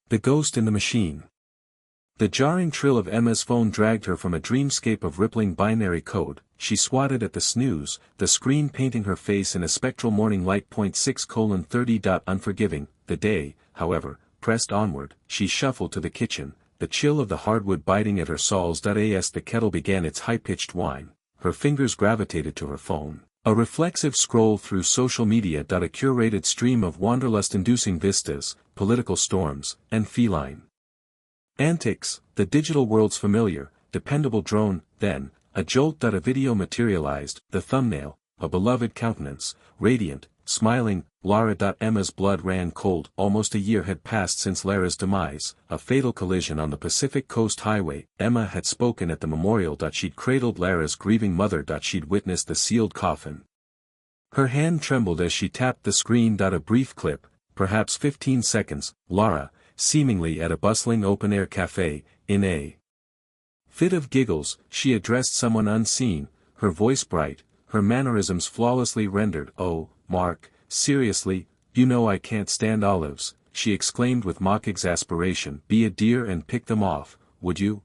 The ghost in the machine. The jarring trill of Emma's phone dragged her from a dreamscape of rippling binary code. She swatted at the snooze, the screen painting her face in a spectral morning light. 6:30. Unforgiving. The day, however, pressed onward. She shuffled to the kitchen, the chill of the hardwood biting at her soles. As the kettle began its high-pitched whine, her fingers gravitated to her phone. A reflexive scroll through social media. A curated stream of wanderlust-inducing vistas, political storms, and feline antics, the digital world's familiar, dependable drone. Then, a jolt. A video materialized, the thumbnail, a beloved countenance, radiant, smiling, Lara. Emma's blood ran cold. Almost a year had passed since Lara's demise, a fatal collision on the Pacific Coast Highway. Emma had spoken at the memorial. She'd cradled Lara's grieving mother. She'd witnessed the sealed coffin. Her hand trembled as she tapped the screen. A brief clip, perhaps 15 seconds, Lara, seemingly at a bustling open-air cafe, in a fit of giggles, she addressed someone unseen, her voice bright, her mannerisms flawlessly rendered. "Oh, Mark, seriously, you know I can't stand olives," she exclaimed with mock exasperation. "Be a dear and pick them off, would you?"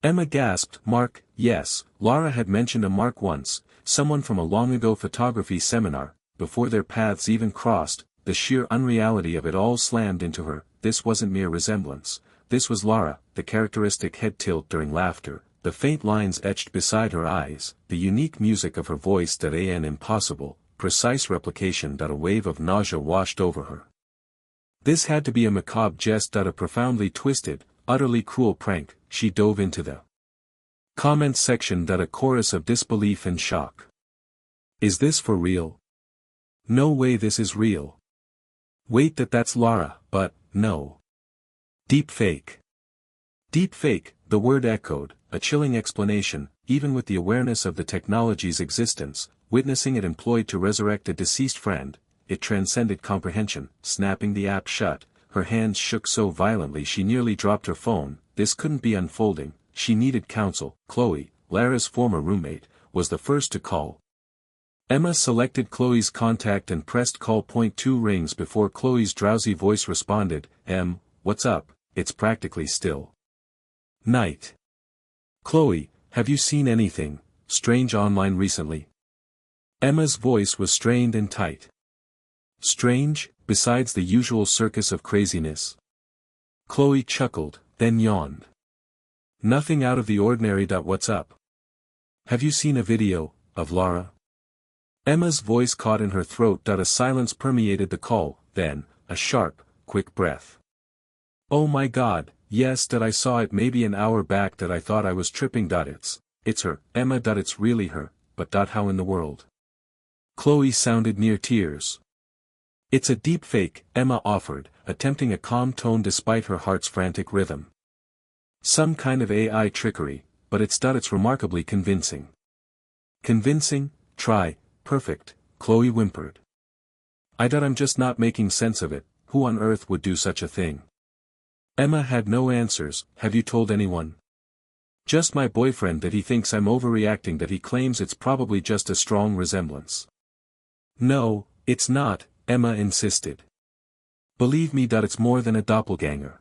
Emma gasped. Mark, yes, Lara had mentioned a Mark once, someone from a long-ago photography seminar. Before their paths even crossed, the sheer unreality of it all slammed into her. This wasn't mere resemblance. This was Lara, the characteristic head tilt during laughter, the faint lines etched beside her eyes, the unique music of her voice. An impossible, precise replication. A wave of nausea washed over her. This had to be a macabre jest. A profoundly twisted, utterly cruel prank. She dove into the comment section. A chorus of disbelief and shock. Is this for real? No way this is real. Wait, that's Lara, but, no. Deepfake. Deepfake, the word echoed, a chilling explanation, even with the awareness of the technology's existence. Witnessing it employed to resurrect a deceased friend, it transcended comprehension. Snapping the app shut, her hands shook so violently she nearly dropped her phone. This couldn't be unfolding. She needed counsel. Chloe, Lara's former roommate, was the first to call. Emma selected Chloe's contact and pressed call. 2 rings before Chloe's drowsy voice responded. What's up? It's practically still night. Chloe, have you seen anything strange online recently? Emma's voice was strained and tight. Strange, besides the usual circus of craziness? Chloe chuckled, then yawned. Nothing out of the ordinary. What's up? Have you seen a video of Lara? Emma's voice caught in her throat. A silence permeated the call, then, a sharp, quick breath. Oh my God, yes, I saw it maybe an hour back. I thought I was tripping. It's her, Emma. It's really her, but how in the world? Chloe sounded near tears. It's a deepfake, Emma offered, attempting a calm tone despite her heart's frantic rhythm. Some kind of AI trickery, but it's remarkably convincing. Convincing? Try. Perfect, Chloe whimpered. I'm just not making sense of it. Who on earth would do such a thing? Emma had no answers. Have you told anyone? Just my boyfriend. He thinks I'm overreacting. He claims it's probably just a strong resemblance. No, it's not, Emma insisted. Believe me. It's more than a doppelganger.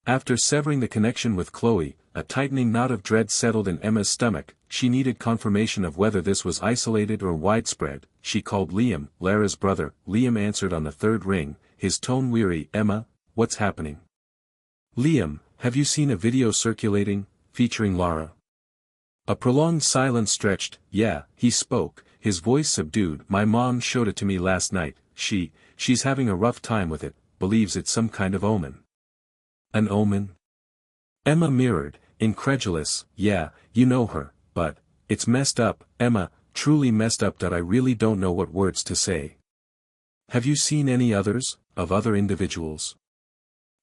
After severing the connection with Chloe, a tightening knot of dread settled in Emma's stomach. She needed confirmation of whether this was isolated or widespread. She called Liam, Lara's brother. Liam answered on the third ring, his tone weary. Emma, what's happening? Liam, have you seen a video circulating, featuring Lara? A prolonged silence stretched. Yeah, he spoke, his voice subdued. My mom showed it to me last night. She's having a rough time with it, believes it's some kind of omen. An omen? Emma mirrored, incredulous. Yeah, you know her, but, it's messed up, Emma, truly messed up. I really don't know what words to say. Have you seen any others, of other individuals?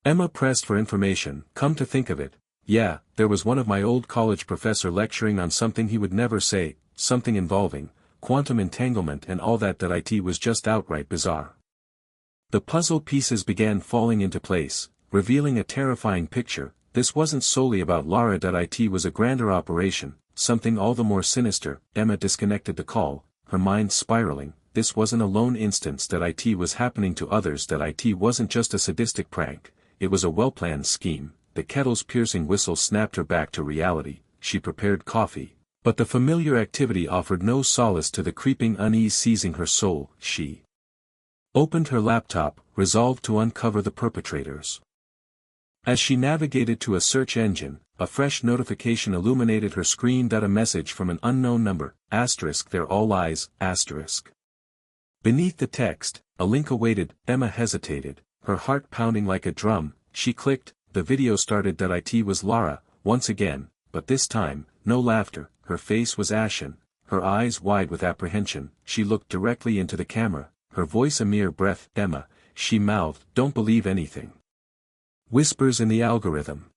Emma pressed for information. Come to think of it, yeah, there was one of my old college professor lecturing on something he would never say, something involving quantum entanglement and all that. It was just outright bizarre. The puzzle pieces began falling into place, revealing a terrifying picture. This wasn't solely about Lara. It was a grander operation, something all the more sinister. Emma disconnected the call, her mind spiraling. This wasn't a lone instance. It was happening to others. It wasn't just a sadistic prank, it was a well-planned scheme. The kettle's piercing whistle snapped her back to reality. She prepared coffee. But the familiar activity offered no solace to the creeping unease seizing her soul. She opened her laptop, resolved to uncover the perpetrators. As she navigated to a search engine, a fresh notification illuminated her screen. A message from an unknown number, they're all lies, Beneath the text, a link awaited. Emma hesitated, her heart pounding like a drum. She clicked. The video started. It was Lara, once again, but this time, no laughter. Her face was ashen, her eyes wide with apprehension. She looked directly into the camera, her voice a mere breath. Emma, she mouthed, don't believe anything. Whispers in the algorithm.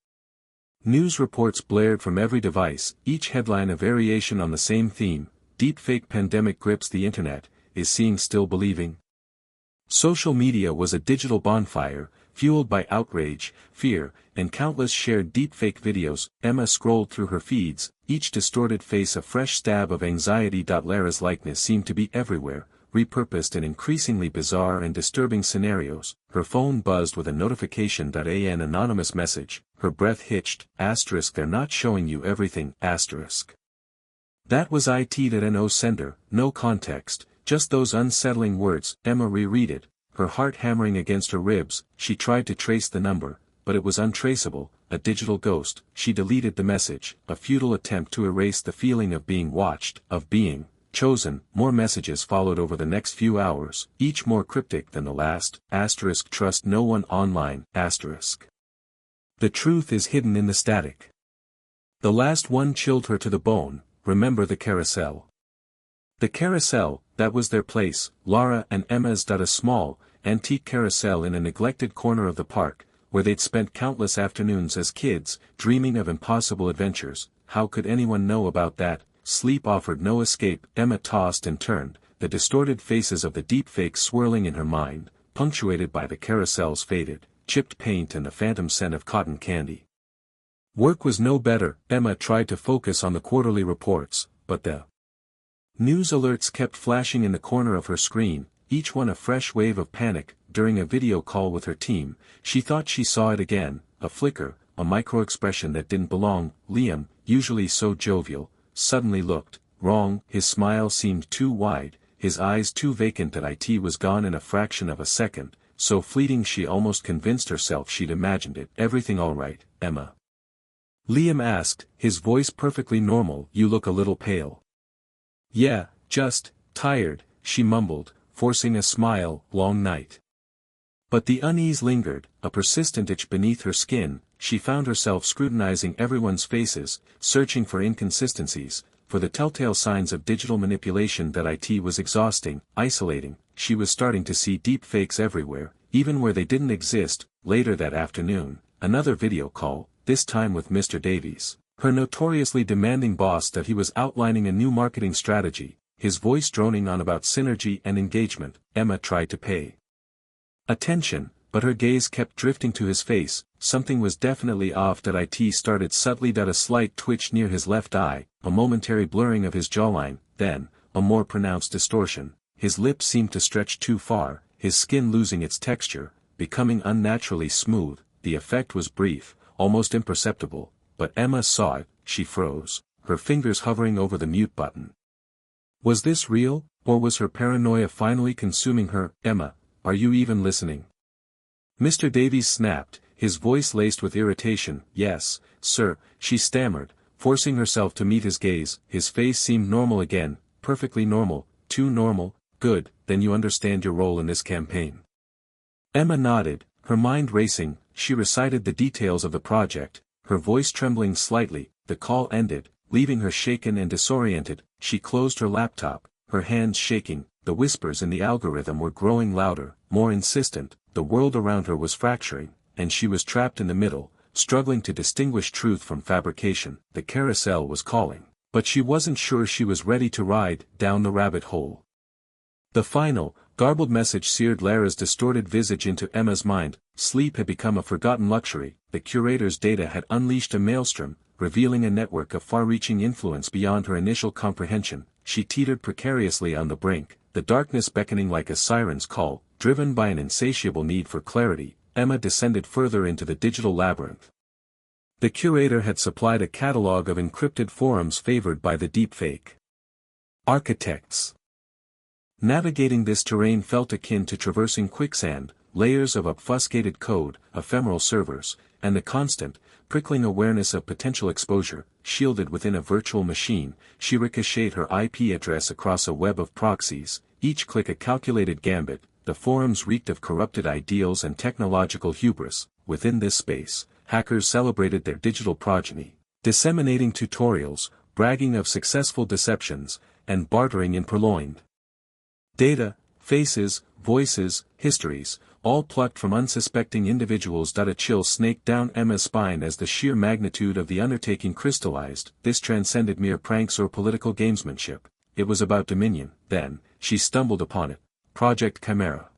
News reports blared from every device, each headline a variation on the same theme. Deepfake pandemic grips the internet, is seeing still believing? Social media was a digital bonfire, fueled by outrage, fear, and countless shared deepfake videos. Emma scrolled through her feeds, each distorted face a fresh stab of anxiety. Lara's likeness seemed to be everywhere, repurposed in increasingly bizarre and disturbing scenarios. Her phone buzzed with a notification. An anonymous message, her breath hitched, they're not showing you everything, That was it. Sender, no context, just those unsettling words. Emma reread it, her heart hammering against her ribs. She tried to trace the number, but it was untraceable, a digital ghost. She deleted the message, a futile attempt to erase the feeling of being watched, of being chosen. More messages followed over the next few hours, each more cryptic than the last. Trust no one online. The truth is hidden in the static. The last one chilled her to the bone. Remember the carousel? The carousel, that was their place, Lara and Emma's. A small, antique carousel in a neglected corner of the park, where they'd spent countless afternoons as kids, dreaming of impossible adventures. How could anyone know about that? Sleep offered no escape. Emma tossed and turned, the distorted faces of the deepfakes swirling in her mind, punctuated by the carousel's faded, chipped paint and the phantom scent of cotton candy. Work was no better. Emma tried to focus on the quarterly reports, but the news alerts kept flashing in the corner of her screen, each one a fresh wave of panic. During a video call with her team, she thought she saw it again, a flicker, a micro-expression that didn't belong. Liam, usually so jovial, suddenly looked wrong. His smile seemed too wide, his eyes too vacant. It was gone in a fraction of a second, so fleeting she almost convinced herself she'd imagined it. Everything all right, Emma? Liam asked, his voice perfectly normal. You look a little pale. Yeah, just tired, she mumbled, forcing a smile. Long night. But the unease lingered, a persistent itch beneath her skin. She found herself scrutinizing everyone's faces, searching for inconsistencies, for the telltale signs of digital manipulation. It was exhausting, isolating. She was starting to see deepfakes everywhere, even where they didn't exist. Later that afternoon, another video call, this time with Mr. Davies, her notoriously demanding boss. He was outlining a new marketing strategy, his voice droning on about synergy and engagement. Emma tried to pay attention, but her gaze kept drifting to his face. Something was definitely off. It started subtly. A slight twitch near his left eye, a momentary blurring of his jawline, then, a more pronounced distortion. His lips seemed to stretch too far, his skin losing its texture, becoming unnaturally smooth. The effect was brief, almost imperceptible, but Emma saw it. She froze, her fingers hovering over the mute button. Was this real, or was her paranoia finally consuming her? Emma, are you even listening? Mr. Davies snapped, his voice laced with irritation. Yes, sir, she stammered, forcing herself to meet his gaze. His face seemed normal again, perfectly normal, too normal. Good, then you understand your role in this campaign. Emma nodded, her mind racing. She recited the details of the project, her voice trembling slightly. The call ended, leaving her shaken and disoriented. She closed her laptop, her hands shaking. The whispers in the algorithm were growing louder, more insistent. The world around her was fracturing, and she was trapped in the middle, struggling to distinguish truth from fabrication. The carousel was calling, but she wasn't sure she was ready to ride down the rabbit hole. The final, garbled message seared Lara's distorted visage into Emma's mind. Sleep had become a forgotten luxury. The curator's data had unleashed a maelstrom, revealing a network of far-reaching influence beyond her initial comprehension. She teetered precariously on the brink, the darkness beckoning like a siren's call. Driven by an insatiable need for clarity, Emma descended further into the digital labyrinth. The curator had supplied a catalogue of encrypted forums favored by the deepfake architects. Navigating this terrain felt akin to traversing quicksand, layers of obfuscated code, ephemeral servers, and the constant, prickling awareness of potential exposure. Shielded within a virtual machine, she ricocheted her IP address across a web of proxies, each click a calculated gambit. The forums reeked of corrupted ideals and technological hubris. Within this space, hackers celebrated their digital progeny, disseminating tutorials, bragging of successful deceptions, and bartering in purloined data, faces, voices, histories, all plucked from unsuspecting individuals. A chill snaked down Emma's spine as the sheer magnitude of the undertaking crystallized. This transcended mere pranks or political gamesmanship. It was about dominion. Then, she stumbled upon it. Project Chimera.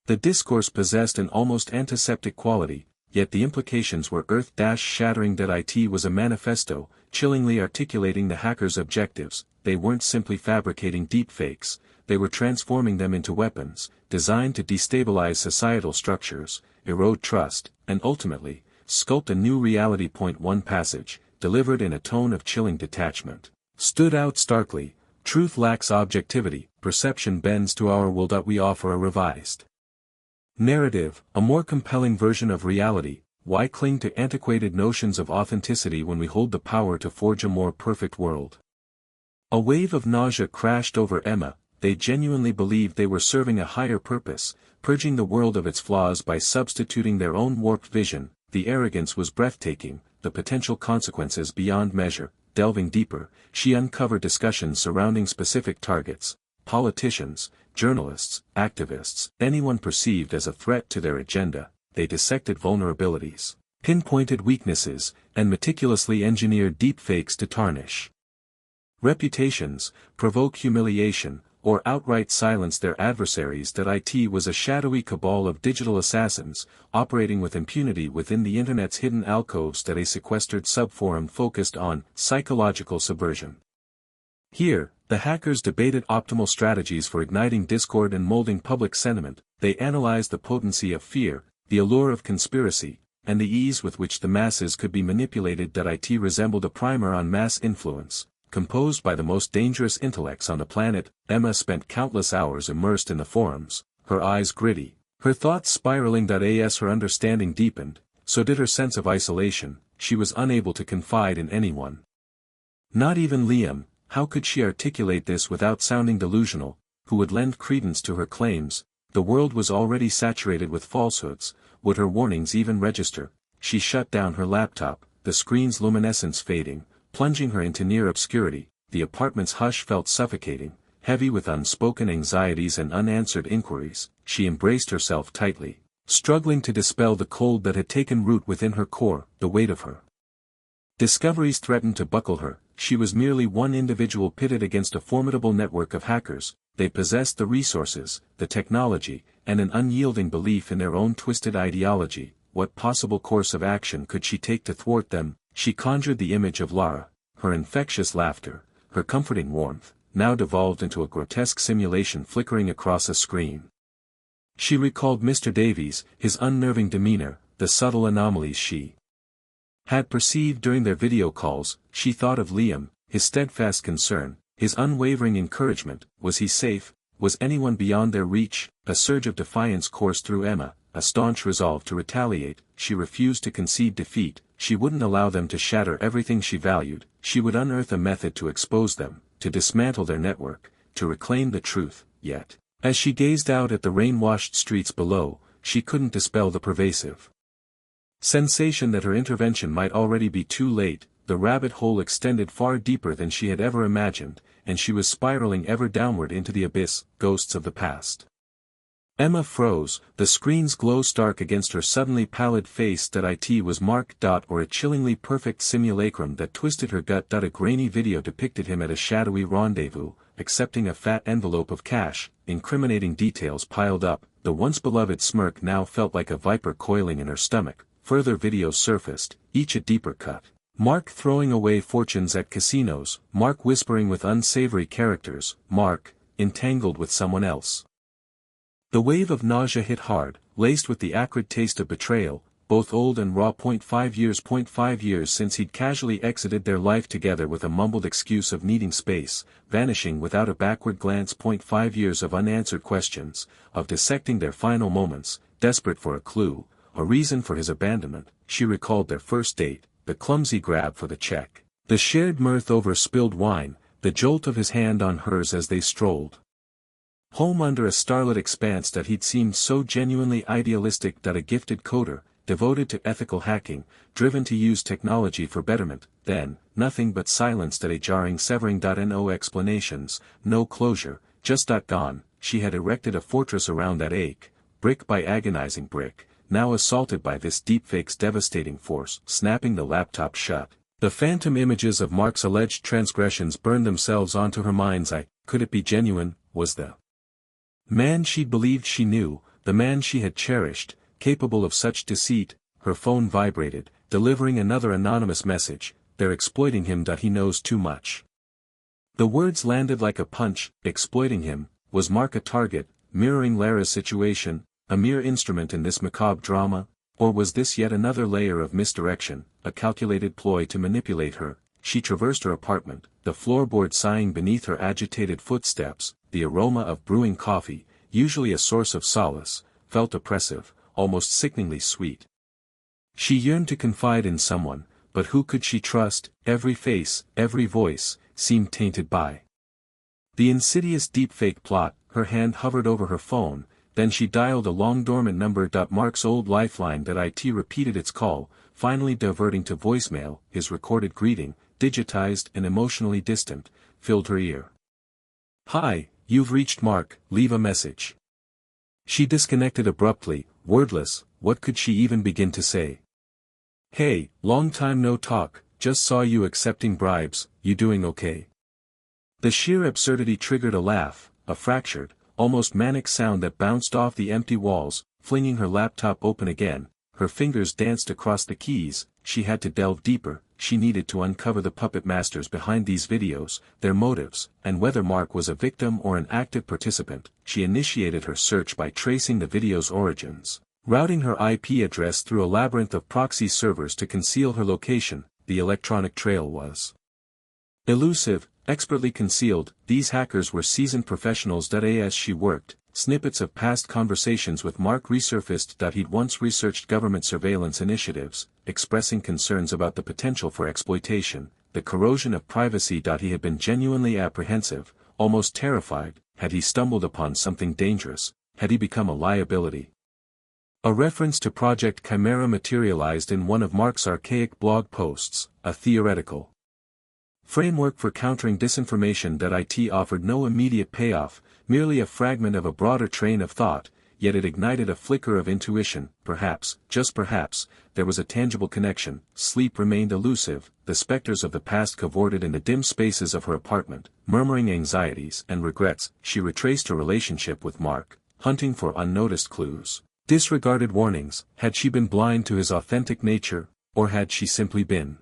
The discourse possessed an almost antiseptic quality, yet the implications were earth-shattering. It was a manifesto, chillingly articulating the hackers' objectives. They weren't simply fabricating deepfakes, they were transforming them into weapons, designed to destabilize societal structures, erode trust, and ultimately, sculpt a new reality. One passage, delivered in a tone of chilling detachment, stood out starkly. Truth lacks objectivity, perception bends to our will. We offer a revised narrative, a more compelling version of reality. Why cling to antiquated notions of authenticity when we hold the power to forge a more perfect world? A wave of nausea crashed over Emma. They genuinely believed they were serving a higher purpose, purging the world of its flaws by substituting their own warped vision. The arrogance was breathtaking, the potential consequences beyond measure. Delving deeper, she uncovered discussions surrounding specific targets: politicians, journalists, activists, anyone perceived as a threat to their agenda. They dissected vulnerabilities, pinpointed weaknesses, and meticulously engineered deepfakes to tarnish reputations, provoke humiliation, or outright silence their adversaries. It was a shadowy cabal of digital assassins, operating with impunity within the internet's hidden alcoves. A sequestered subforum focused on psychological subversion. Here, the hackers debated optimal strategies for igniting discord and molding public sentiment. They analyzed the potency of fear, the allure of conspiracy, and the ease with which the masses could be manipulated. It resembled a primer on mass influence, composed by the most dangerous intellects on the planet. Emma spent countless hours immersed in the forums, her eyes gritty, her thoughts spiraling. As her understanding deepened, so did her sense of isolation. She was unable to confide in anyone. Not even Liam. How could she articulate this without sounding delusional? Who would lend credence to her claims? The world was already saturated with falsehoods. Would her warnings even register? She shut down her laptop, the screen's luminescence fading, plunging her into near obscurity. The apartment's hush felt suffocating, heavy with unspoken anxieties and unanswered inquiries. She embraced herself tightly, struggling to dispel the cold that had taken root within her core. The weight of her discoveries threatened to buckle her. She was merely one individual pitted against a formidable network of hackers. They possessed the resources, the technology, and an unyielding belief in their own twisted ideology. What possible course of action could she take to thwart them? She conjured the image of Lara, her infectious laughter, her comforting warmth, now devolved into a grotesque simulation flickering across a screen. She recalled Mr. Davies, his unnerving demeanor, the subtle anomalies she had perceived during their video calls. She thought of Liam, his steadfast concern, his unwavering encouragement. Was he safe? Was anyone beyond their reach? A surge of defiance coursed through Emma, a staunch resolve to retaliate. She refused to concede defeat. She wouldn't allow them to shatter everything she valued. She would unearth a method to expose them, to dismantle their network, to reclaim the truth. Yet, as she gazed out at the rain-washed streets below, she couldn't dispel the pervasive sensation that her intervention might already be too late. The rabbit hole extended far deeper than she had ever imagined, and she was spiraling ever downward into the abyss. Ghosts of the past. Emma froze, the screen's glow stark against her suddenly pallid face. It was Mark. Or a chillingly perfect simulacrum that twisted her gut. A grainy video depicted him at a shadowy rendezvous, accepting a fat envelope of cash. Incriminating details piled up. The once beloved smirk now felt like a viper coiling in her stomach. Further videos surfaced, each a deeper cut. Mark throwing away fortunes at casinos, Mark whispering with unsavory characters, Mark, entangled with someone else. The wave of nausea hit hard, laced with the acrid taste of betrayal, both old and raw. 5 years since he'd casually exited their life together with a mumbled excuse of needing space, vanishing without a backward glance. 5 years of unanswered questions, of dissecting their final moments, desperate for a clue, a reason for his abandonment. She recalled their first date, the clumsy grab for the check, the shared mirth over spilled wine, the jolt of his hand on hers as they strolled home under a starlit expanse that he'd seemed so genuinely idealistic that a gifted coder, devoted to ethical hacking, driven to use technology for betterment, then, nothing but silence that a jarring severing. No explanations, no closure, just gone. She had erected a fortress around that ache, brick by agonizing brick, now assaulted by this deepfake's devastating force, snapping the laptop shut. The phantom images of Mark's alleged transgressions burned themselves onto her mind's eye. Could it be genuine? Was the man she'd believed she knew, the man she had cherished, capable of such deceit? Her phone vibrated, delivering another anonymous message. They're exploiting him. He knows too much. The words landed like a punch. Exploiting him. Was Mark a target, mirroring Lara's situation, a mere instrument in this macabre drama? Or was this yet another layer of misdirection, a calculated ploy to manipulate her? She traversed her apartment, the floorboard sighing beneath her agitated footsteps. The aroma of brewing coffee, usually a source of solace, felt oppressive, almost sickeningly sweet. She yearned to confide in someone, but who could she trust? Every face, every voice, seemed tainted by the insidious deepfake plot. Her hand hovered over her phone, then she dialed a long dormant number. Mark's old lifeline. IT repeated its call, finally diverting to voicemail. His recorded greeting, digitized and emotionally distant, filled her ear. "Hi, you've reached Mark, leave a message." She disconnected abruptly, wordless. What could she even begin to say? "Hey, long time no talk, just saw you accepting bribes, you doing okay?" The sheer absurdity triggered a laugh, a fractured, almost manic sound that bounced off the empty walls. Flinging her laptop open again, her fingers danced across the keys. She had to delve deeper. She needed to uncover the puppet masters behind these videos, their motives, and whether Mark was a victim or an active participant. She initiated her search by tracing the video's origins, routing her IP address through a labyrinth of proxy servers to conceal her location. The electronic trail was elusive, expertly concealed. These hackers were seasoned professionals. As she worked, snippets of past conversations with Mark resurfaced. He'd once researched government surveillance initiatives, expressing concerns about the potential for exploitation, the corrosion of privacy. He had been genuinely apprehensive, almost terrified. Had he stumbled upon something dangerous? Had he become a liability? A reference to Project Chimera materialized in one of Mark's archaic blog posts, a theoretical framework for countering disinformation. It offered no immediate payoff, merely a fragment of a broader train of thought, yet it ignited a flicker of intuition. Perhaps, just perhaps, there was a tangible connection. Sleep remained elusive. The specters of the past cavorted in the dim spaces of her apartment, murmuring anxieties and regrets. She retraced her relationship with Mark, hunting for unnoticed clues, disregarded warnings. Had she been blind to his authentic nature, or had she simply been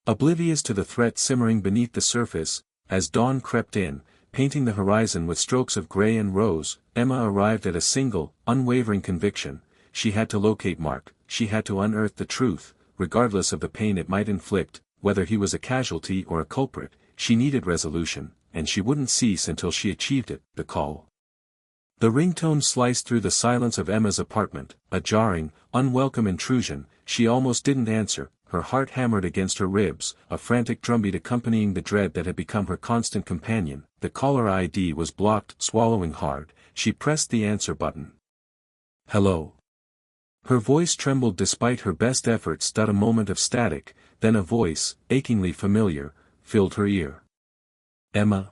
oblivious to the threat simmering beneath the surface? As dawn crept in, painting the horizon with strokes of gray and rose, Emma arrived at a single, unwavering conviction. She had to locate Mark. She had to unearth the truth, regardless of the pain it might inflict, whether he was a casualty or a culprit. She needed resolution, and she wouldn't cease until she achieved it. The call. The ringtone sliced through the silence of Emma's apartment, a jarring, unwelcome intrusion. She almost didn't answer. Her heart hammered against her ribs, a frantic drumbeat accompanying the dread that had become her constant companion. The caller ID was blocked. Swallowing hard, she pressed the answer button. "Hello." Her voice trembled despite her best efforts. A moment of static, then a voice, achingly familiar, filled her ear. "Emma?"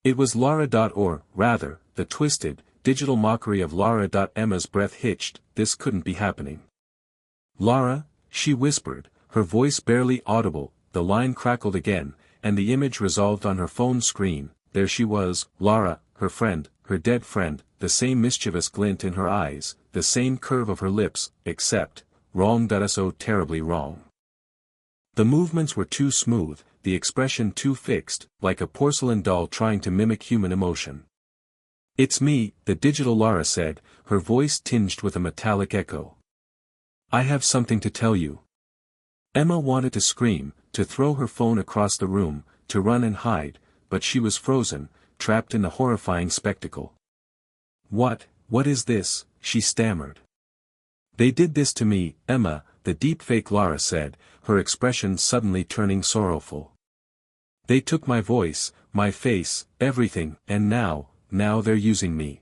It was Lara. Or, rather, the twisted, digital mockery of Lara. Emma's breath hitched. This couldn't be happening. "Lara?" she whispered, her voice barely audible. The line crackled again, and the image resolved on her phone screen. There she was, Lara, her friend, her dead friend, the same mischievous glint in her eyes, the same curve of her lips, except, wrong. So terribly wrong. The movements were too smooth, the expression too fixed, like a porcelain doll trying to mimic human emotion. It's me, the digital Lara said, her voice tinged with a metallic echo. I have something to tell you. Emma wanted to scream, to throw her phone across the room, to run and hide, but she was frozen, trapped in the horrifying spectacle. What is this? She stammered. They did this to me, Emma, the deepfake Lara said, her expression suddenly turning sorrowful. They took my voice, my face, everything, and now they're using me.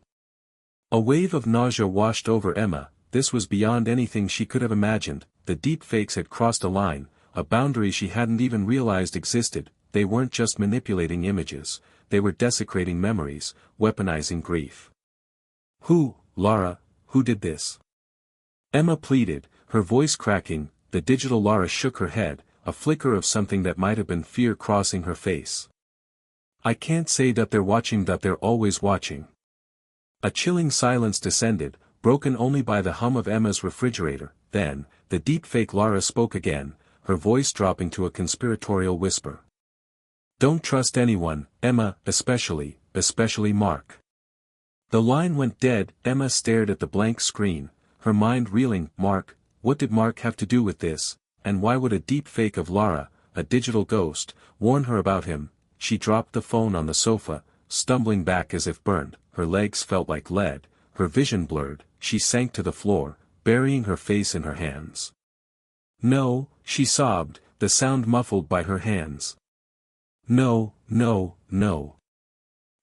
A wave of nausea washed over Emma. This was beyond anything she could have imagined. The deepfakes had crossed a line, a boundary she hadn't even realized existed. They weren't just manipulating images, they were desecrating memories, weaponizing grief. Who, Lara, who did this? Emma pleaded, her voice cracking. The digital Lara shook her head, a flicker of something that might have been fear crossing her face. I can't say that they're watching, that they're always watching. A chilling silence descended, broken only by the hum of Emma's refrigerator. Then, the deepfake Lara spoke again, her voice dropping to a conspiratorial whisper. Don't trust anyone, Emma, especially Mark. The line went dead. Emma stared at the blank screen, her mind reeling. Mark, what did Mark have to do with this, and why would a deepfake of Lara, a digital ghost, warn her about him? She dropped the phone on the sofa, stumbling back as if burned. Her legs felt like lead, her vision blurred. She sank to the floor, burying her face in her hands. No, she sobbed, the sound muffled by her hands. No.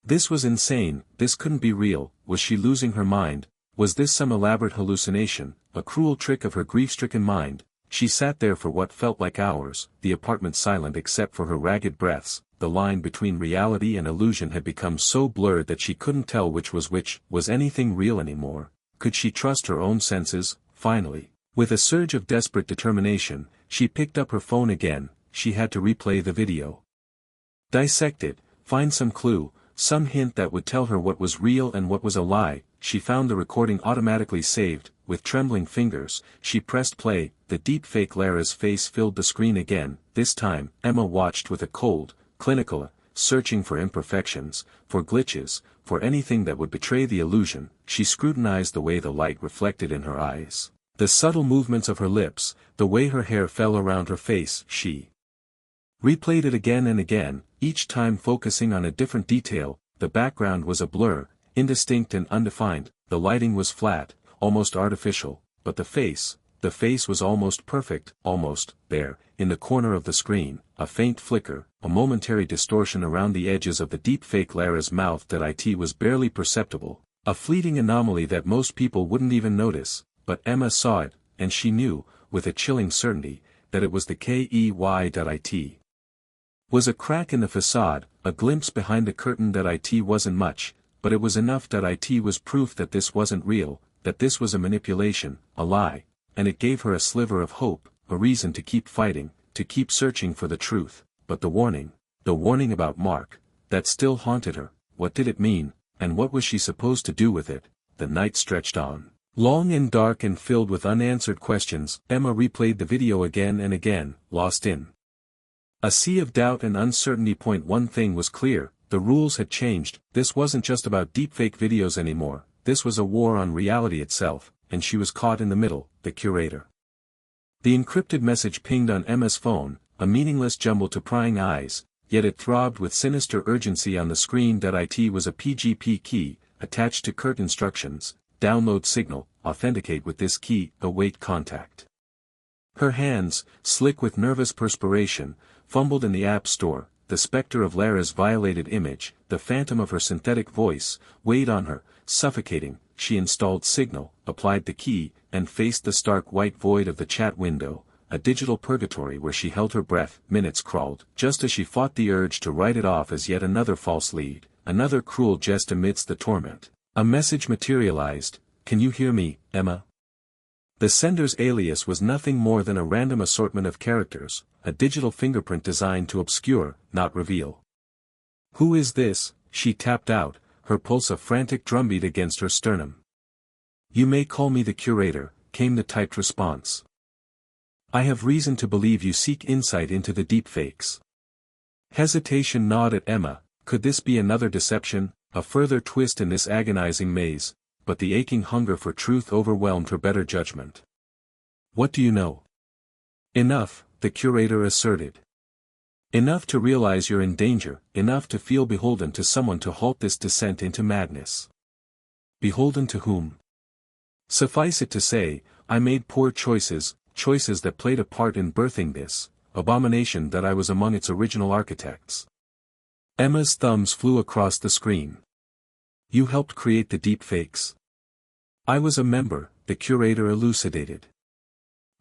This was insane, this couldn't be real. Was she losing her mind? Was this some elaborate hallucination, a cruel trick of her grief-stricken mind? She sat there for what felt like hours, the apartment silent except for her ragged breaths. The line between reality and illusion had become so blurred that she couldn't tell which was which. Was anything real anymore? Could she trust her own senses? Finally, with a surge of desperate determination, she picked up her phone again. She had to replay the video. Dissect it, find some clue, some hint that would tell her what was real and what was a lie. She found the recording automatically saved. With trembling fingers, she pressed play. The deepfake Lara's face filled the screen again. This time, Emma watched with a cold, clinical, searching for imperfections, for glitches, for anything that would betray the illusion. She scrutinized the way the light reflected in her eyes, the subtle movements of her lips, the way her hair fell around her face. She replayed it again and again, each time focusing on a different detail. The background was a blur, indistinct and undefined. The lighting was flat, almost artificial, but the face was almost perfect, almost there. In the corner of the screen, a faint flicker, a momentary distortion around the edges of the deepfake Lara's mouth that it was barely perceptible, a fleeting anomaly that most people wouldn't even notice, but Emma saw it, and she knew, with a chilling certainty, that it was the KEY.IT. Was a crack in the facade, a glimpse behind the curtain. That it wasn't much, but it was enough. That it was proof that this wasn't real, that this was a manipulation, a lie, and it gave her a sliver of hope, a reason to keep fighting, to keep searching for the truth. But the warning about Mark, that still haunted her. What did it mean, and what was she supposed to do with it? The night stretched on, long and dark and filled with unanswered questions. Emma replayed the video again and again, lost in a sea of doubt and uncertainty. One thing was clear, the rules had changed. This wasn't just about deepfake videos anymore, this was a war on reality itself, and she was caught in the middle. The curator. The encrypted message pinged on Emma's phone, a meaningless jumble to prying eyes, yet it throbbed with sinister urgency on the screen. It was a PGP key, attached to curt instructions: download signal, authenticate with this key, await contact. Her hands, slick with nervous perspiration, fumbled in the App Store. The specter of Lara's violated image, the phantom of her synthetic voice, weighed on her, suffocating. She installed Signal, applied the key, and faced the stark white void of the chat window, a digital purgatory where she held her breath. Minutes crawled, just as she fought the urge to write it off as yet another false lead, another cruel jest amidst the torment. A message materialized: "Can you hear me, Emma?" The sender's alias was nothing more than a random assortment of characters, a digital fingerprint designed to obscure, not reveal. "Who is this?" she tapped out, her pulse a frantic drumbeat against her sternum. "You may call me the curator," came the typed response. "I have reason to believe you seek insight into the deepfakes." Hesitation gnawed at Emma. Could this be another deception, a further twist in this agonizing maze, but the aching hunger for truth overwhelmed her better judgment. What do you know? Enough, the curator asserted. Enough to realize you're in danger, enough to feel beholden to someone to halt this descent into madness. Beholden to whom? Suffice it to say, I made poor choices, choices that played a part in birthing this abomination that I was among its original architects. Emma's thumbs flew across the screen. You helped create the deepfakes. I was a member, the curator elucidated.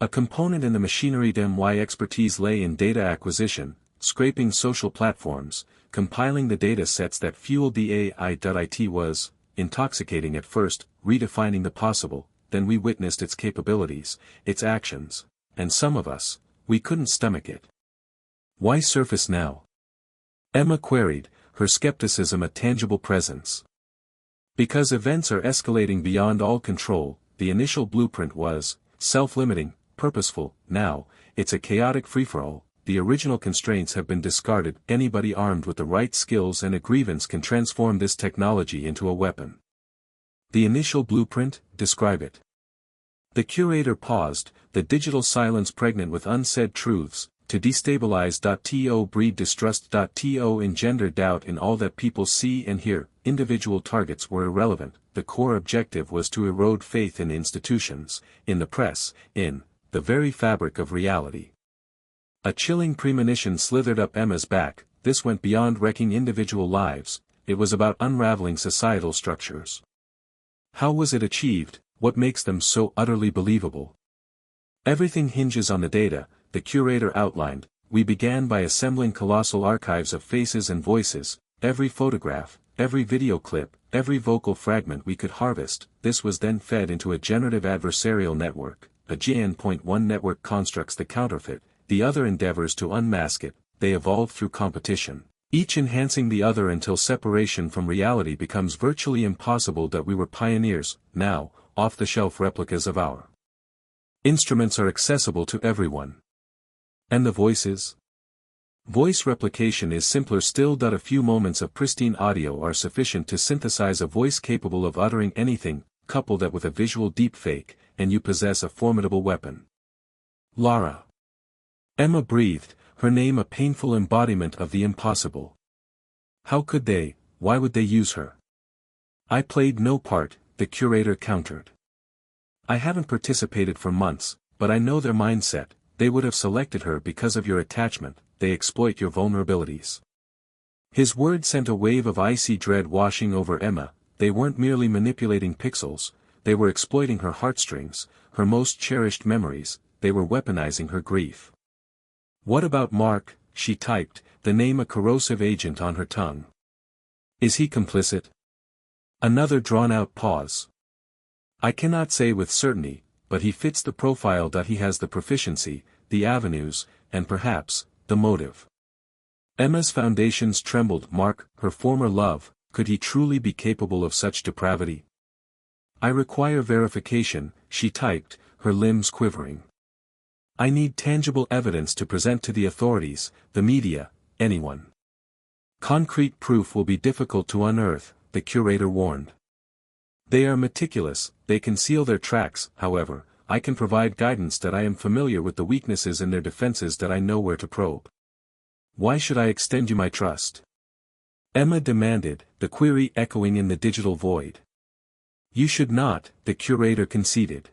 A component in the machinery. My expertise lay in data acquisition, scraping social platforms, compiling the data sets that fueled the AI. It was intoxicating at first, redefining the possible, then we witnessed its capabilities, its actions, and some of us, we couldn't stomach it. Why surface now? Emma queried, her skepticism a tangible presence. Because events are escalating beyond all control. The initial blueprint was self-limiting, purposeful. Now, it's a chaotic free-for-all. The original constraints have been discarded. Anybody armed with the right skills and a grievance can transform this technology into a weapon. The initial blueprint, describe it. The curator paused, the digital silence pregnant with unsaid truths. To destabilize. To breed distrust. To engender doubt in all that people see and hear. Individual targets were irrelevant. The core objective was to erode faith in institutions, in the press, in the very fabric of reality. A chilling premonition slithered up Emma's back. This went beyond wrecking individual lives, it was about unraveling societal structures. How was it achieved? What makes them so utterly believable? Everything hinges on the data, the curator outlined. We began by assembling colossal archives of faces and voices, every photograph, every video clip, every vocal fragment we could harvest. This was then fed into a generative adversarial network. A GN.1 network constructs the counterfeit, the other endeavors to unmask it. They evolve through competition, each enhancing the other until separation from reality becomes virtually impossible. That we were pioneers. Now, off-the-shelf replicas of our instruments are accessible to everyone. And the voices? Voice replication is simpler still. A few moments of pristine audio are sufficient to synthesize a voice capable of uttering anything. Couple that with a visual deepfake, and you possess a formidable weapon. Lara. Emma breathed, her name a painful embodiment of the impossible. How could they? Why would they use her? I played no part, the curator countered. I haven't participated for months, but I know their mindset. They would have selected her because of your attachment. They exploit your vulnerabilities. His words sent a wave of icy dread washing over Emma. They weren't merely manipulating pixels, they were exploiting her heartstrings, her most cherished memories. They were weaponizing her grief. What about Mark? She typed, the name a corrosive agent on her tongue. Is he complicit? Another drawn-out pause. I cannot say with certainty, but he fits the profile. He has the proficiency, the avenues, and perhaps, the motive. Emma's foundations trembled. Mark, her former love, could he truly be capable of such depravity? I require verification, she typed, her limbs quivering. I need tangible evidence to present to the authorities, the media, anyone. Concrete proof will be difficult to unearth, the curator warned. They are meticulous, they conceal their tracks. However, I can provide guidance. I am familiar with the weaknesses in their defenses. I know where to probe. Why should I extend you my trust? Emma demanded, the query echoing in the digital void. You should not, the curator conceded.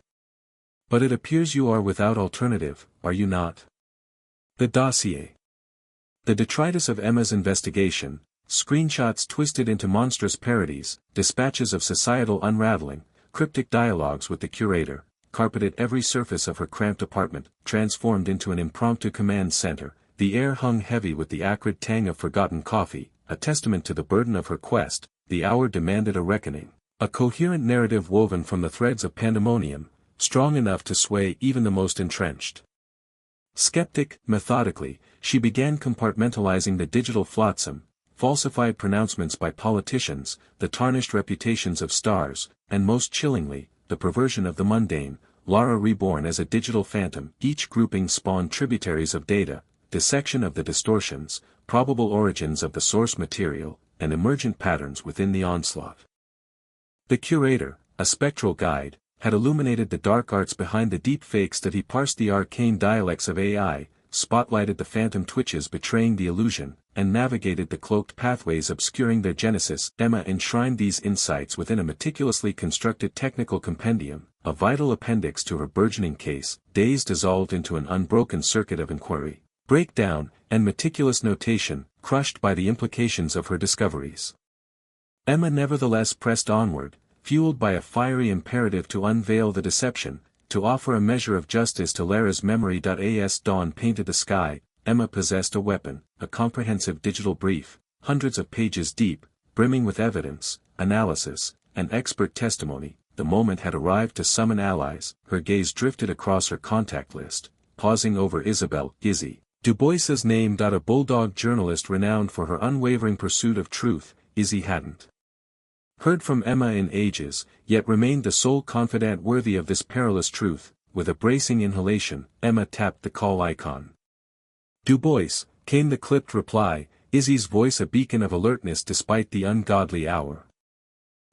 But it appears you are without alternative, are you not? The dossier. The detritus of Emma's investigation, screenshots twisted into monstrous parodies, dispatches of societal unraveling, cryptic dialogues with the curator, carpeted every surface of her cramped apartment, transformed into an impromptu command center. The air hung heavy with the acrid tang of forgotten coffee, a testament to the burden of her quest. The hour demanded a reckoning, a coherent narrative woven from the threads of pandemonium, strong enough to sway even the most entrenched. Skeptic, methodically, she began compartmentalizing the digital flotsam, falsified pronouncements by politicians, the tarnished reputations of stars, and most chillingly, the perversion of the mundane. Lara reborn as a digital phantom. Each grouping spawned tributaries of data, dissection of the distortions, probable origins of the source material, and emergent patterns within the onslaught. The curator, a spectral guide, had illuminated the dark arts behind the deep fakes that he parsed the arcane dialects of AI, spotlighted the phantom twitches betraying the illusion, and navigated the cloaked pathways obscuring their genesis. Emma enshrined these insights within a meticulously constructed technical compendium, a vital appendix to her burgeoning case. Days dissolved into an unbroken circuit of inquiry, breakdown, and meticulous notation, crushed by the implications of her discoveries. Emma nevertheless pressed onward, fueled by a fiery imperative to unveil the deception, to offer a measure of justice to Lara's memory. As dawn painted the sky, Emma possessed a weapon, a comprehensive digital brief, hundreds of pages deep, brimming with evidence, analysis, and expert testimony. The moment had arrived to summon allies. Her gaze drifted across her contact list, pausing over Isabelle Izzy Du Bois's name. A bulldog journalist renowned for her unwavering pursuit of truth. Izzy hadn't heard from Emma in ages, yet remained the sole confidant worthy of this perilous truth. With a bracing inhalation, Emma tapped the call icon. Du Bois, came the clipped reply, Izzy's voice a beacon of alertness despite the ungodly hour.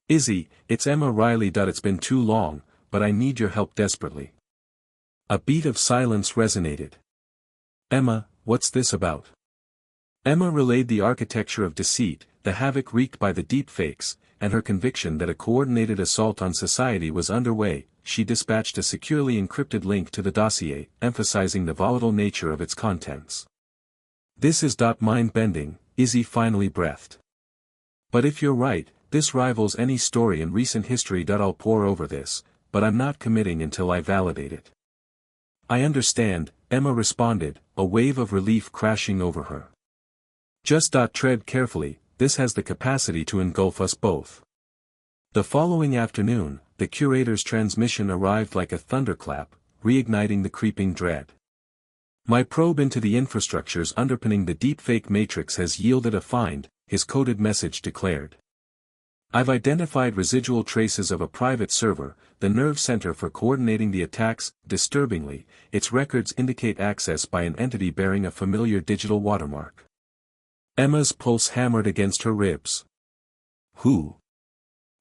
Izzy, it's Emma Riley. It's been too long, but I need your help desperately. A beat of silence resonated. Emma, what's this about? Emma relayed the architecture of deceit, the havoc wreaked by the deepfakes, and her conviction that a coordinated assault on society was underway. She dispatched a securely encrypted link to the dossier, emphasizing the volatile nature of its contents. This is mind-bending, Izzy finally breathed. But if you're right, this rivals any story in recent history. I'll pore over this, but I'm not committing until I validate it. I understand, Emma responded, a wave of relief crashing over her. Just tread carefully, this has the capacity to engulf us both. The following afternoon, the curator's transmission arrived like a thunderclap, reigniting the creeping dread. My probe into the infrastructures underpinning the deepfake matrix has yielded a find, his coded message declared. I've identified residual traces of a private server, the nerve center for coordinating the attacks. Disturbingly, its records indicate access by an entity bearing a familiar digital watermark. Emma's pulse hammered against her ribs. Who?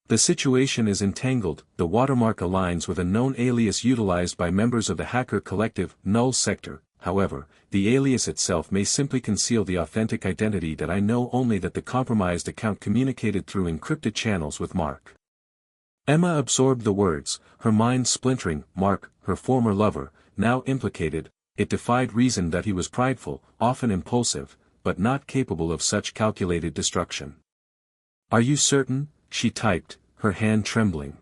The situation is entangled. The watermark aligns with a known alias utilized by members of the hacker collective, Null Sector. However, the alias itself may simply conceal the authentic identity. I know only that the compromised account communicated through encrypted channels with Mark. Emma absorbed the words, her mind splintering. Mark, her former lover, now implicated. It defied reason that he was prideful, often impulsive, but not capable of such calculated destruction. Are you certain? She typed, her hand trembling.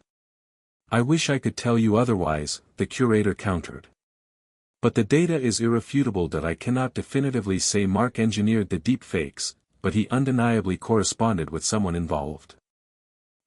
I wish I could tell you otherwise, the curator countered. But the data is irrefutable. I cannot definitively say Mark engineered the deepfakes, but he undeniably corresponded with someone involved.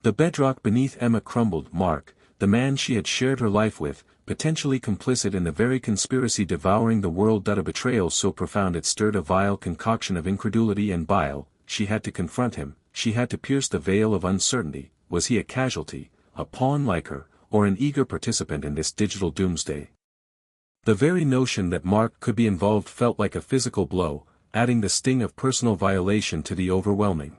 The bedrock beneath Emma crumbled. Mark, the man she had shared her life with, potentially complicit in the very conspiracy devouring the world. A betrayal so profound it stirred a vile concoction of incredulity and bile. She had to confront him, she had to pierce the veil of uncertainty. Was he a casualty, a pawn like her, or an eager participant in this digital doomsday? The very notion that Mark could be involved felt like a physical blow, adding the sting of personal violation to the overwhelming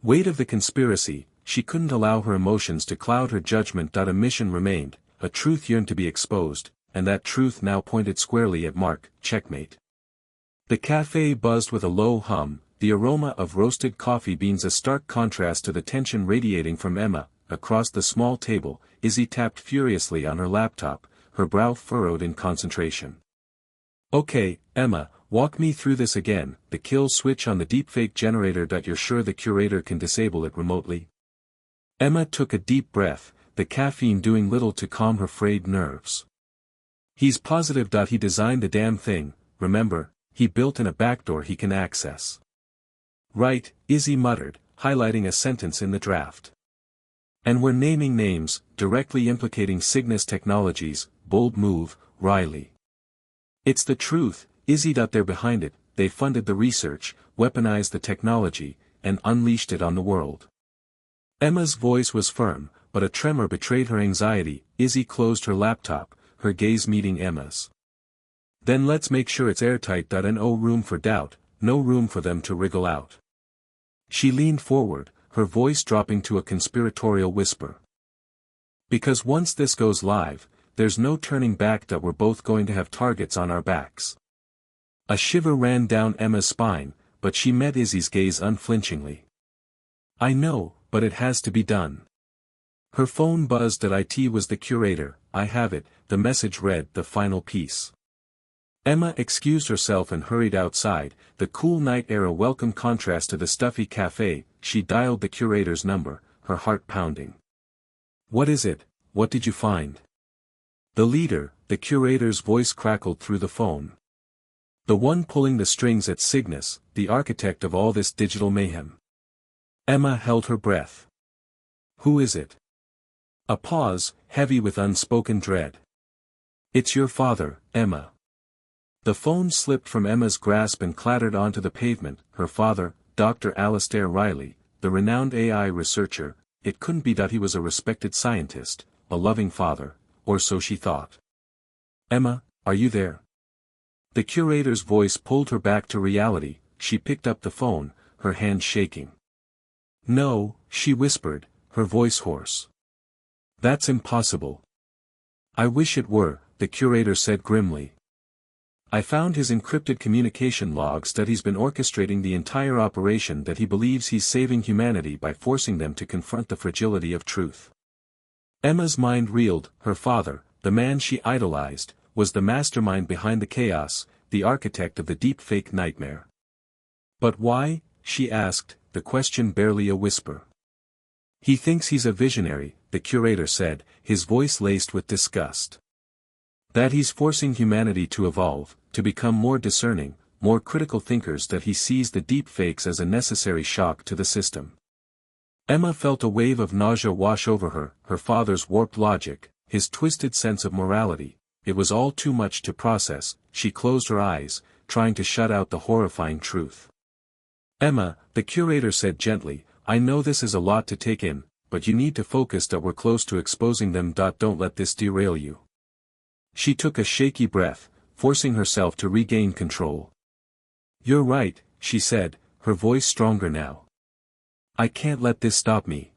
weight of the conspiracy. She couldn't allow her emotions to cloud her judgment. A mission remained, a truth yearned to be exposed, and that truth now pointed squarely at Mark. Checkmate. The cafe buzzed with a low hum, the aroma of roasted coffee beans a stark contrast to the tension radiating from Emma. Across the small table, Izzy tapped furiously on her laptop, her brow furrowed in concentration. Okay, Emma, walk me through this again. The kill switch on the deepfake generator. You're sure the curator can disable it remotely? Emma took a deep breath, the caffeine doing little to calm her frayed nerves. He's positive. He designed the damn thing, remember, he built in a backdoor he can access. Right, Izzy muttered, highlighting a sentence in the draft. And we're naming names, directly implicating Cygnus Technologies. Bold move, Riley. It's the truth, Izzy. They're behind it. They funded the research, weaponized the technology, and unleashed it on the world. Emma's voice was firm, but a tremor betrayed her anxiety. Izzy closed her laptop, her gaze meeting Emma's. Then let's make sure it's airtight. No room for doubt, no room for them to wriggle out. She leaned forward, her voice dropping to a conspiratorial whisper. Because once this goes live, there's no turning back that we're both going to have targets on our backs. A shiver ran down Emma's spine, but she met Izzy's gaze unflinchingly. I know, but it has to be done. Her phone buzzed. It was the curator. I have it, the message read, the final piece. Emma excused herself and hurried outside, the cool night air a welcome contrast to the stuffy cafe. She dialed the curator's number, her heart pounding. What is it? What did you find? The leader, the curator's voice crackled through the phone. The one pulling the strings at Cygnus, the architect of all this digital mayhem. Emma held her breath. Who is it? A pause, heavy with unspoken dread. It's your father, Emma. The phone slipped from Emma's grasp and clattered onto the pavement. Her father, Dr. Alastair Riley, the renowned AI researcher. It couldn't be that he was a respected scientist, a loving father, or so she thought. Emma, are you there? The curator's voice pulled her back to reality. She picked up the phone, her hand shaking. No, she whispered, her voice hoarse. That's impossible. I wish it were, the curator said grimly. I found his encrypted communication logs that he's been orchestrating the entire operation, that he believes he's saving humanity by forcing them to confront the fragility of truth. Emma's mind reeled. Her father, the man she idolized, was the mastermind behind the chaos, the architect of the deepfake nightmare. But why? She asked, the question barely a whisper. He thinks he's a visionary, the curator said, his voice laced with disgust. That he's forcing humanity to evolve, to become more discerning, more critical thinkers, that he sees the deepfakes as a necessary shock to the system. Emma felt a wave of nausea wash over her, her father's warped logic, his twisted sense of morality. It was all too much to process. She closed her eyes, trying to shut out the horrifying truth. Emma, the curator said gently, I know this is a lot to take in, but you need to focus, that we're close to exposing them. Don't let this derail you. She took a shaky breath, forcing herself to regain control. You're right, she said, her voice stronger now. I can't let this stop me.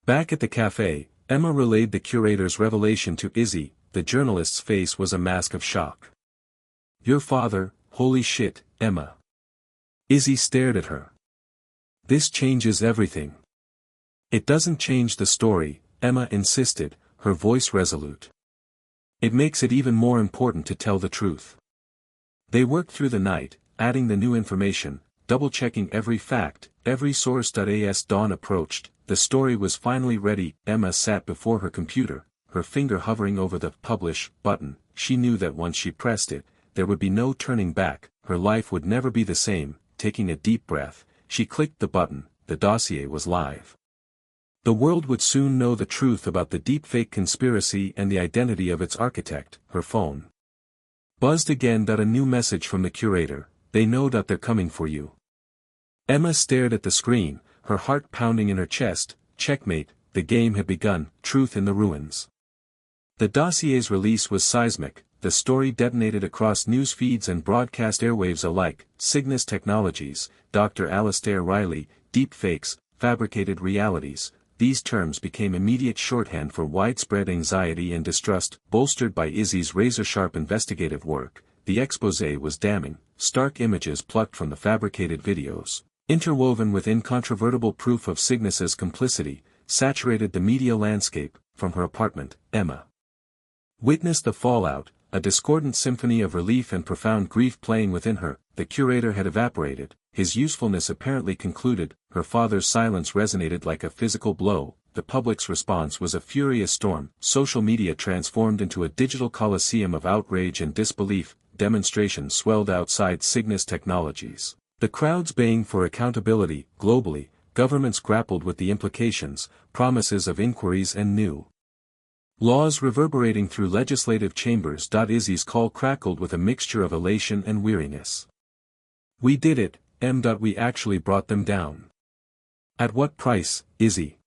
Back at the cafe, Emma relayed the curator's revelation to Izzy. The journalist's face was a mask of shock. Your father, holy shit, Emma. Izzy stared at her. This changes everything. It doesn't change the story, Emma insisted, her voice resolute. It makes it even more important to tell the truth. They worked through the night, adding the new information, double-checking every fact, every source. As dawn approached, the story was finally ready. Emma sat before her computer, her finger hovering over the publish button. She knew that once she pressed it, there would be no turning back, her life would never be the same. Taking a deep breath, she clicked the button. The dossier was live. The world would soon know the truth about the deepfake conspiracy and the identity of its architect. Her phone buzzed again. A new message from the curator. They know that they're coming for you. Emma stared at the screen, her heart pounding in her chest. Checkmate, the game had begun. Truth in the ruins. The dossier's release was seismic. The story detonated across news feeds and broadcast airwaves alike. Cygnus Technologies, Dr. Alastair Riley, deepfakes, fabricated realities. These terms became immediate shorthand for widespread anxiety and distrust. Bolstered by Izzy's razor-sharp investigative work, the exposé was damning. Stark images plucked from the fabricated videos, interwoven with incontrovertible proof of Cygnus's complicity, saturated the media landscape. From her apartment, Emma witnessed the fallout, a discordant symphony of relief and profound grief playing within her. The curator had evaporated, his usefulness apparently concluded. Her father's silence resonated like a physical blow. The public's response was a furious storm. Social media transformed into a digital coliseum of outrage and disbelief. Demonstrations swelled outside Cygnus Technologies, the crowds baying for accountability. Globally, governments grappled with the implications, promises of inquiries and new laws reverberating through legislative chambers. Izzy's call crackled with a mixture of elation and weariness. We did it, Em. We actually brought them down. At what price, Izzy?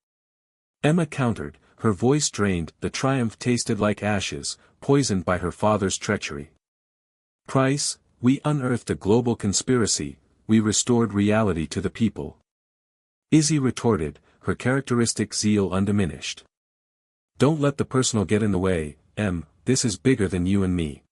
Emma countered, her voice drained. The triumph tasted like ashes, poisoned by her father's treachery. Price, we unearthed a global conspiracy, we restored reality to the people. Izzy retorted, her characteristic zeal undiminished. Don't let the personal get in the way, Em, this is bigger than you and me.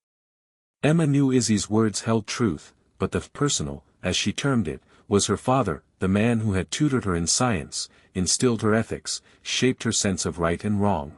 Emma knew Izzy's words held truth, but the personal, as she termed it, was her father, the man who had tutored her in science, instilled her ethics, shaped her sense of right and wrong.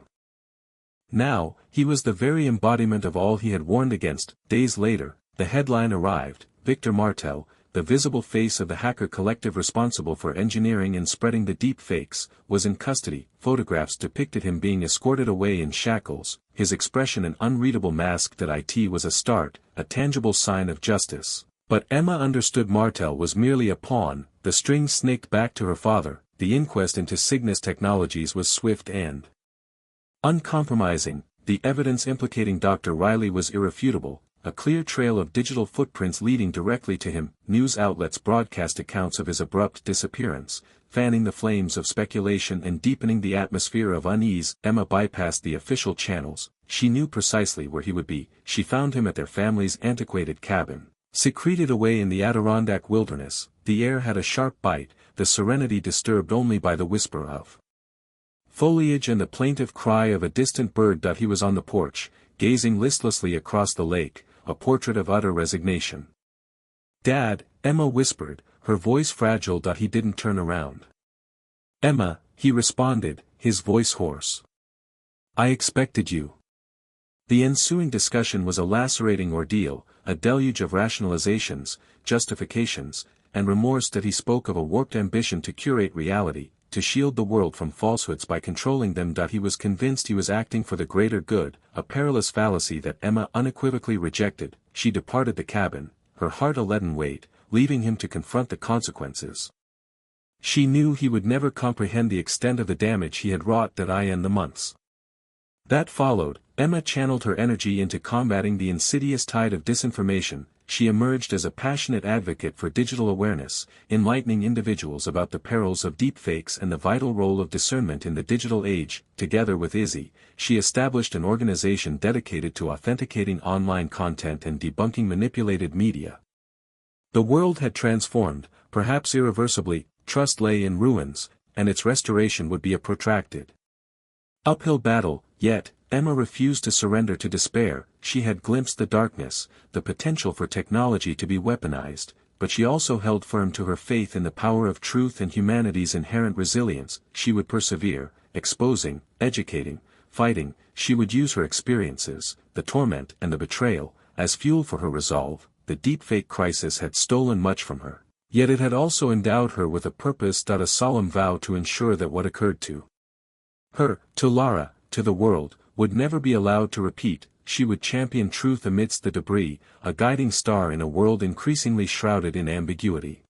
Now, he was the very embodiment of all he had warned against. Days later, the headline arrived: Victor Martel, the visible face of the hacker collective responsible for engineering and spreading the deepfakes, was in custody. Photographs depicted him being escorted away in shackles, his expression an unreadable mask that it was a start, a tangible sign of justice. But Emma understood Martel was merely a pawn. The string snaked back to her father. The inquest into Cygnus Technologies was swift and uncompromising. The evidence implicating Dr. Riley was irrefutable, a clear trail of digital footprints leading directly to him. News outlets broadcast accounts of his abrupt disappearance, fanning the flames of speculation and deepening the atmosphere of unease. Emma bypassed the official channels. She knew precisely where he would be. She found him at their family's antiquated cabin, secreted away in the Adirondack wilderness. The air had a sharp bite, the serenity disturbed only by the whisper of foliage and the plaintive cry of a distant bird. He was on the porch, gazing listlessly across the lake, a portrait of utter resignation. "Dad," Emma whispered, her voice fragile. He didn't turn around. "Emma," he responded, his voice hoarse. "I expected you." The ensuing discussion was a lacerating ordeal, a deluge of rationalizations, justifications, and remorse. He spoke of a warped ambition to curate reality, to shield the world from falsehoods by controlling them. He was convinced he was acting for the greater good, a perilous fallacy that Emma unequivocally rejected. She departed the cabin, her heart a leaden weight, leaving him to confront the consequences. She knew he would never comprehend the extent of the damage he had wrought. In the months that followed, Emma channeled her energy into combating the insidious tide of disinformation. She emerged as a passionate advocate for digital awareness, enlightening individuals about the perils of deepfakes and the vital role of discernment in the digital age. Together with Izzy, she established an organization dedicated to authenticating online content and debunking manipulated media. The world had transformed, perhaps irreversibly. Trust lay in ruins, and its restoration would be a protracted uphill battle. Yet, Emma refused to surrender to despair. She had glimpsed the darkness, the potential for technology to be weaponized, but she also held firm to her faith in the power of truth and humanity's inherent resilience. She would persevere, exposing, educating, fighting. She would use her experiences, the torment and the betrayal, as fuel for her resolve. The deepfake crisis had stolen much from her, yet it had also endowed her with a purpose. A solemn vow to ensure that what occurred to her, to Lara, to the world, would never be allowed to repeat. She would champion truth amidst the debris, a guiding star in a world increasingly shrouded in ambiguity.